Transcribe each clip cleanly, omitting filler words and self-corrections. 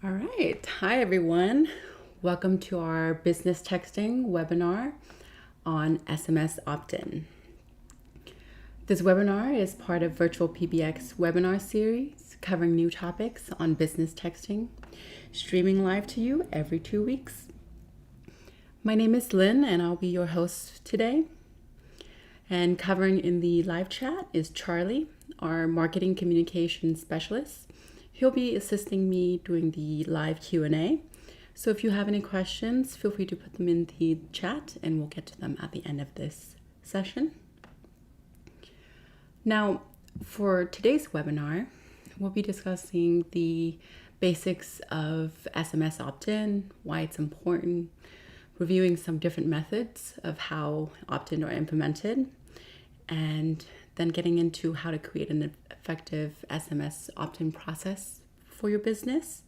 All right. Hi, everyone. Welcome to our business texting webinar on SMS OptIn. This webinar is part of VirtualPBX webinar series covering new topics on business texting, streaming live to you every 2 weeks. My name is Lynn, and I'll be your host today. And covering in the live chat is Charlie, our marketing communication specialist. He'll be assisting me doing the live Q&A. So if you have any questions, feel free to put them in the chat and we'll get to them at the end of this session. Now, for today's webinar, we'll be discussing the basics of SMS opt-in, why it's important, reviewing some different methods of how opt-in are implemented, and then getting into how to create an effective SMS opt-in process for your business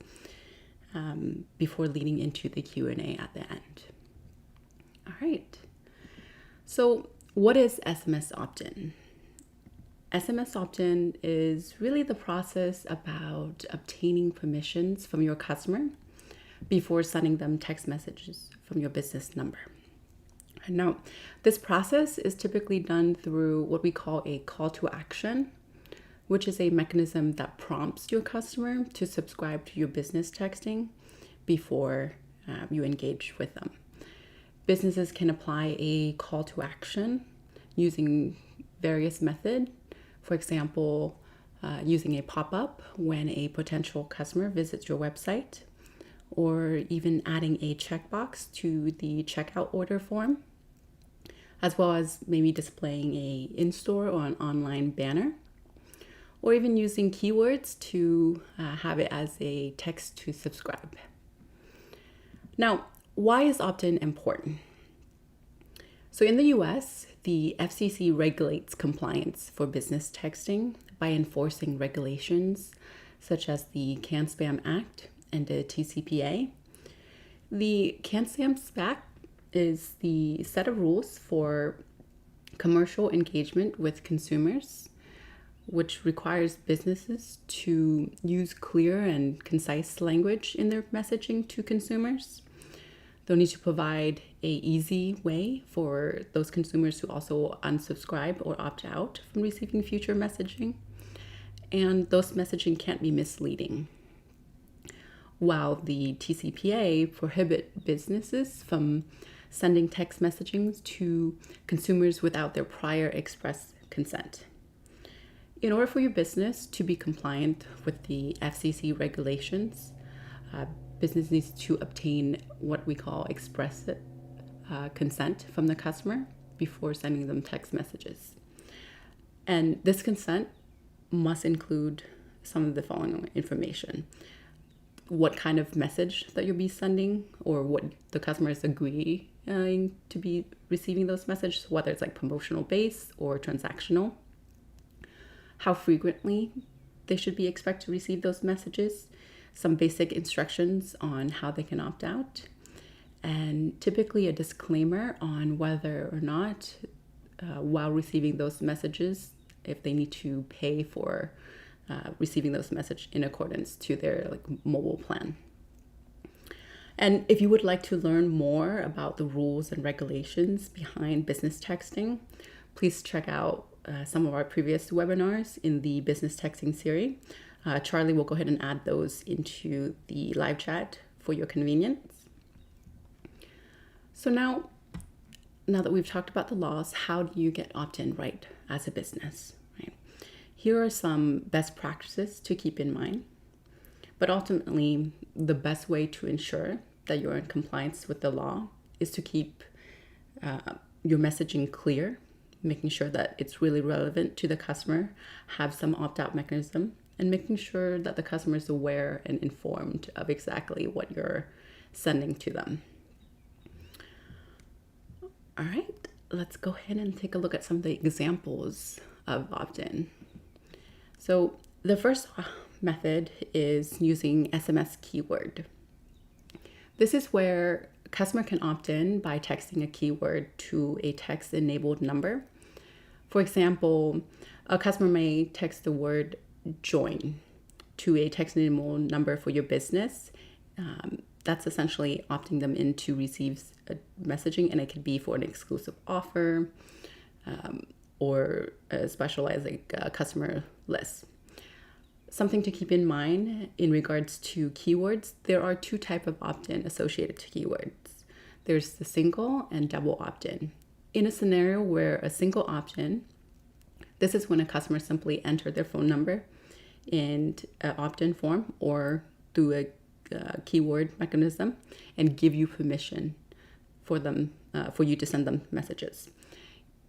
before leading into the Q&A at the end. All right. So what is SMS opt-in? SMS opt-in is really the process about obtaining permissions from your customer before sending them text messages from your business number. Now, this process is typically done through what we call a call to action, which is a mechanism that prompts your customer to subscribe to your business texting before you engage with them. Businesses can apply a call to action using various methods. For example, using a pop-up when a potential customer visits your website, or even adding a checkbox to the checkout order form, as well as maybe displaying a in-store or an online banner, or even using keywords to have it as a text to subscribe. Now, why is opt-in important? So in the US, the FCC regulates compliance for business texting by enforcing regulations such as the CAN-SPAM Act and the TCPA. The CAN-SPAM Act is the set of rules for commercial engagement with consumers, which requires businesses to use clear and concise language in their messaging to consumers. They'll need to provide an easy way for those consumers to also unsubscribe or opt out from receiving future messaging. And those messaging can't be misleading. While the TCPA prohibit businesses from sending text messaging to consumers without their prior express consent. In order for your business to be compliant with the FCC regulations, business needs to obtain what we call express consent from the customer before sending them text messages. And this consent must include some of the following information: what kind of message that you'll be sending, or what the customers agree to be receiving those messages, whether it's like promotional based or transactional, how frequently they should be expected to receive those messages, some basic instructions on how they can opt out, and typically a disclaimer on whether or not while receiving those messages, if they need to pay for receiving those messages in accordance to their mobile plan. And if you would like to learn more about the rules and regulations behind business texting, please check out some of our previous webinars in the business texting series. Charlie will go ahead and add those into the live chat for your convenience. So now that we've talked about the laws, how do you get opt-in right as a business? Right? Here are some best practices to keep in mind. But ultimately, the best way to ensure that you're in compliance with the law is to keep your messaging clear, making sure that it's really relevant to the customer, have some opt-out mechanism, and making sure that the customer is aware and informed of exactly what you're sending to them. All right, let's go ahead and take a look at some of the examples of opt-in. So the first method is using SMS Keyword. This is where a customer can opt in by texting a keyword to a text-enabled number. For example, a customer may text the word join to a text-enabled number for your business That's essentially opting them in to receive messaging, and it could be for an exclusive offer or a specialized customer list. Something to keep in mind in regards to keywords, there are two types of opt-in associated to keywords. There's the single and double opt-in. In a scenario where a single opt-in, this is when a customer simply entered their phone number in an opt-in form or through a keyword mechanism and give you permission for you to send them messages.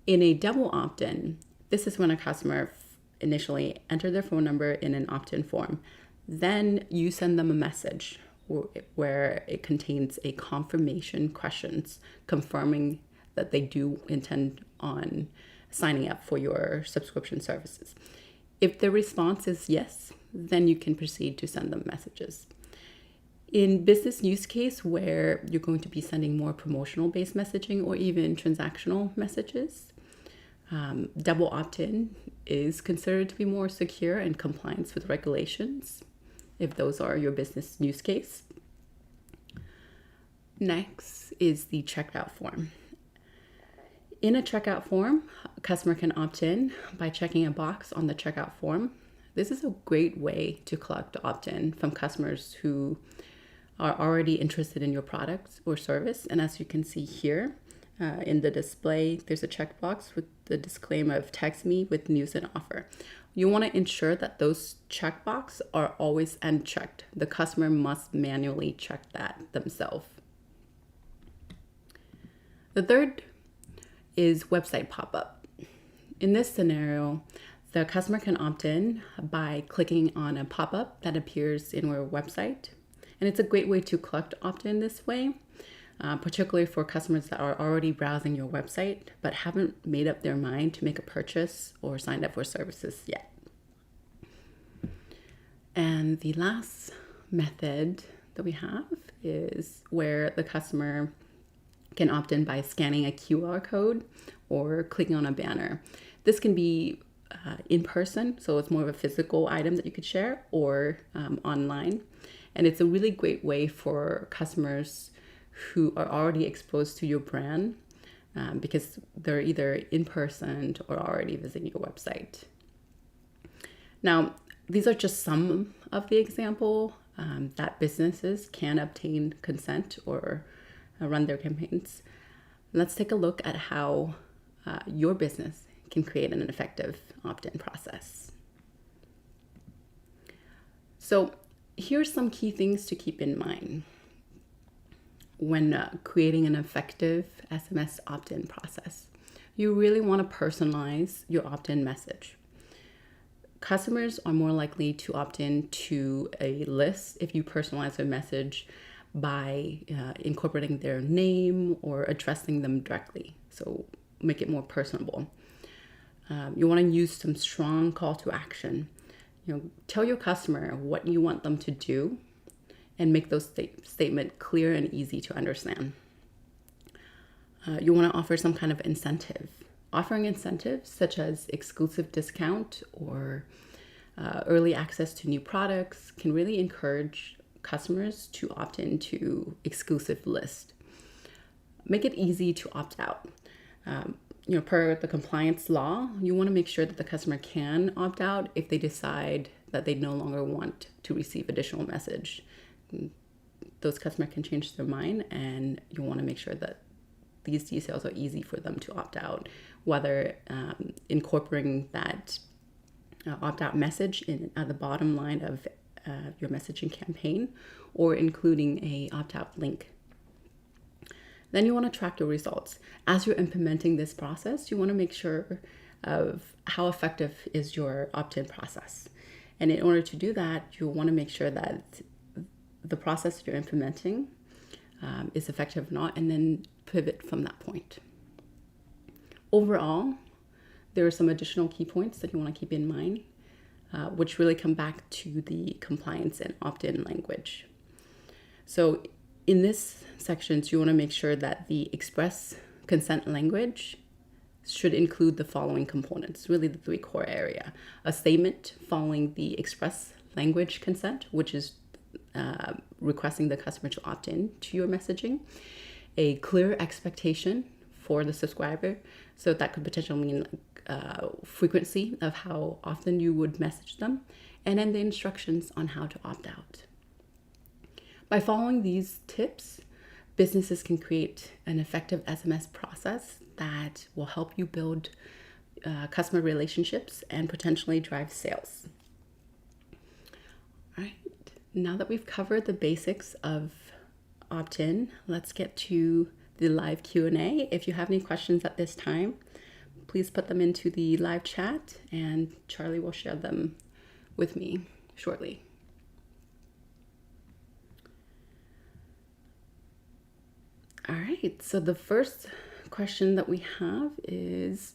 In a double opt-in, this is when a customer initially entered their phone number in an opt-in form. Then you send them a message where it contains a confirmation questions confirming that they do intend on signing up for your subscription services. If the response is yes, then you can proceed to send them messages. In business use case where you're going to be sending more promotional based messaging or even transactional messages, double opt-in is considered to be more secure and compliance with regulations if those are your business use case. Next is the checkout form. In a checkout form, a customer can opt in by checking a box on the checkout form. This is a great way to collect opt-in from customers who are already interested in your products or service. And as you can see here in the display, there's a checkbox with the disclaimer of text me with news and offer. You want to ensure that those checkboxes are always unchecked. The customer must manually check that themselves. The third is website pop-up. In this scenario, the customer can opt in by clicking on a pop-up that appears in our website. And it's a great way to collect opt-in this way, particularly for customers that are already browsing your website but haven't made up their mind to make a purchase or signed up for services yet. And the last method that we have is where the customer can opt in by scanning a QR code or clicking on a banner. This can be in person, so it's more of a physical item that you could share, or online. And it's a really great way for customers who are already exposed to your brand because they're either in person or already visiting your website. Now, these are just some of the example that businesses can obtain consent or run their campaigns. Let's take a look at how your business can create an effective opt-in process. So here's some key things to keep in mind when creating an effective SMS opt-in process. You really want to personalize your opt-in message. Customers are more likely to opt in to a list if you personalize a message by incorporating their name or addressing them directly. So make it more personable. You want to use some strong call to action. Tell your customer what you want them to do and make those statements clear and easy to understand. You want to offer some kind of incentive. Offering incentives such as exclusive discount or early access to new products can really encourage customers to opt into exclusive list. Make it easy to opt out. Per the compliance law, you want to make sure that the customer can opt out if they decide that they no longer want to receive additional message. Those customers can change their mind, and you want to make sure that these details are easy for them to opt out, whether incorporating that opt-out message at the bottom line of your messaging campaign or including a opt-out link. Then you want to track your results. As you're implementing this process, you want to make sure of how effective is your opt-in process. And in order to do that, you want to make sure that the process you're implementing is effective or not, and then pivot from that point. Overall, there are some additional key points that you want to keep in mind, which really come back to the compliance and opt-in language. So in this section, you want to make sure that the express consent language should include the following components, really the three core area. A statement following the express language consent, which is requesting the customer to opt in to your messaging, a clear expectation for the subscriber. So that could potentially mean frequency of how often you would message them, and then the instructions on how to opt out. By following these tips, businesses can create an effective SMS process that will help you build customer relationships and potentially drive sales. All right, now that we've covered the basics of opt-in, let's get to the live Q&A. If you have any questions at this time, please put them into the live chat and Charlie will share them with me shortly. All right, so the first question that we have is,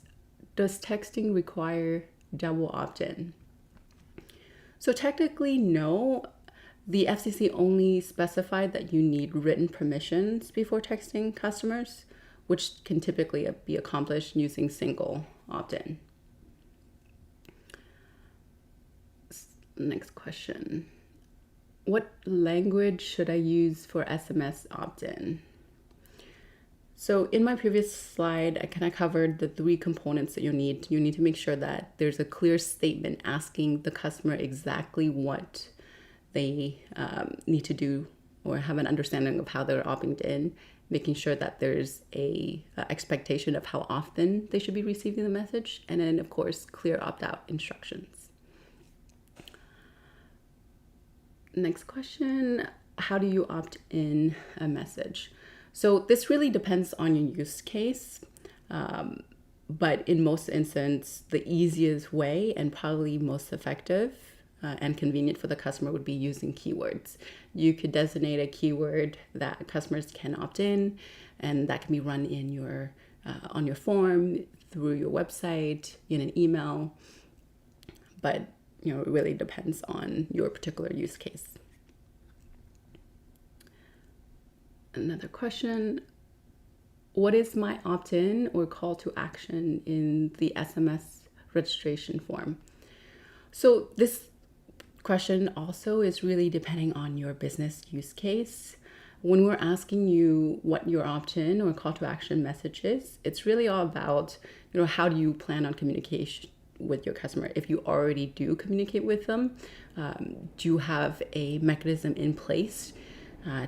does texting require double opt-in? So technically, no. The FCC only specified that you need written permissions before texting customers, which can typically be accomplished using single opt-in. Next question. What language should I use for SMS opt-in? So in my previous slide, I kind of covered the 3 components that you need. You need to make sure that there's a clear statement asking the customer exactly what they need to do or have an understanding of how they're opting in, making sure that there's a expectation of how often they should be receiving the message, and then of course, clear opt-out instructions. Next question, how do you opt in a message? So this really depends on your use case, but in most instances, the easiest way and probably most effective and convenient for the customer would be using keywords. You could designate a keyword that customers can opt in, and that can be run in your on your form, through your website, in an email. But it really depends on your particular use case. Another question, what is my opt-in or call to action in the SMS registration form? So this question also is really depending on your business use case. When we're asking you what your opt-in or call to action message is, it's really all about, how do you plan on communication with your customer? If you already do communicate with them, do you have a mechanism in place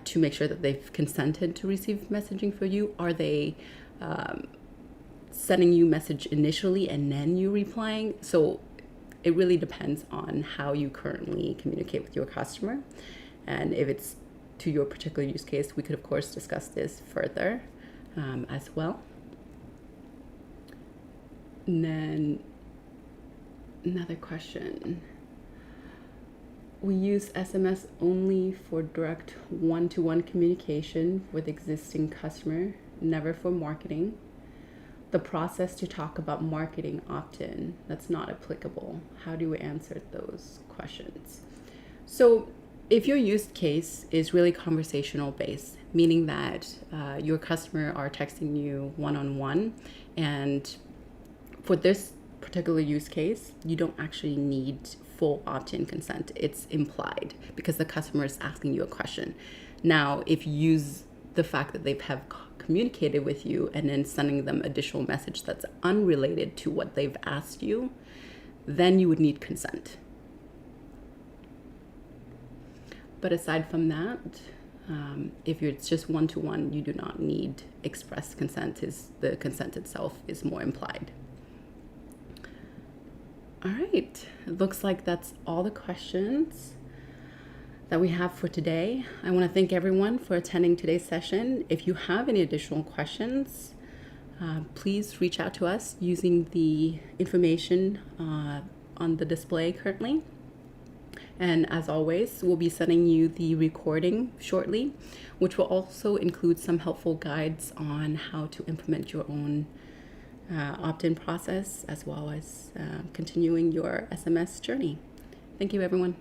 to make sure that they've consented to receive messaging for you? Are they sending you message initially and then you replying? So it really depends on how you currently communicate with your customer. And if it's to your particular use case, we could of course discuss this further as well. And then another question. We use SMS only for direct one-to-one communication with existing customer, never for marketing. The process to talk about marketing opt-in, that's not applicable. How do we answer those questions? So if your use case is really conversational based, meaning that your customer are texting you one-on-one, and for this particular use case, you don't actually need full opt-in consent. It's implied because the customer is asking you a question. Now, if you use the fact that they have communicated with you and then sending them additional message that's unrelated to what they've asked you, then you would need consent. But aside from that, if it's just one-to-one, you do not need express consent. The consent itself is more implied. All right, it looks like that's all the questions that we have for today. I want to thank everyone for attending today's session. If you have any additional questions, please reach out to us using the information on the display currently. And as always, we'll be sending you the recording shortly, which will also include some helpful guides on how to implement your own opt-in process, as well as continuing your SMS journey. Thank you, everyone.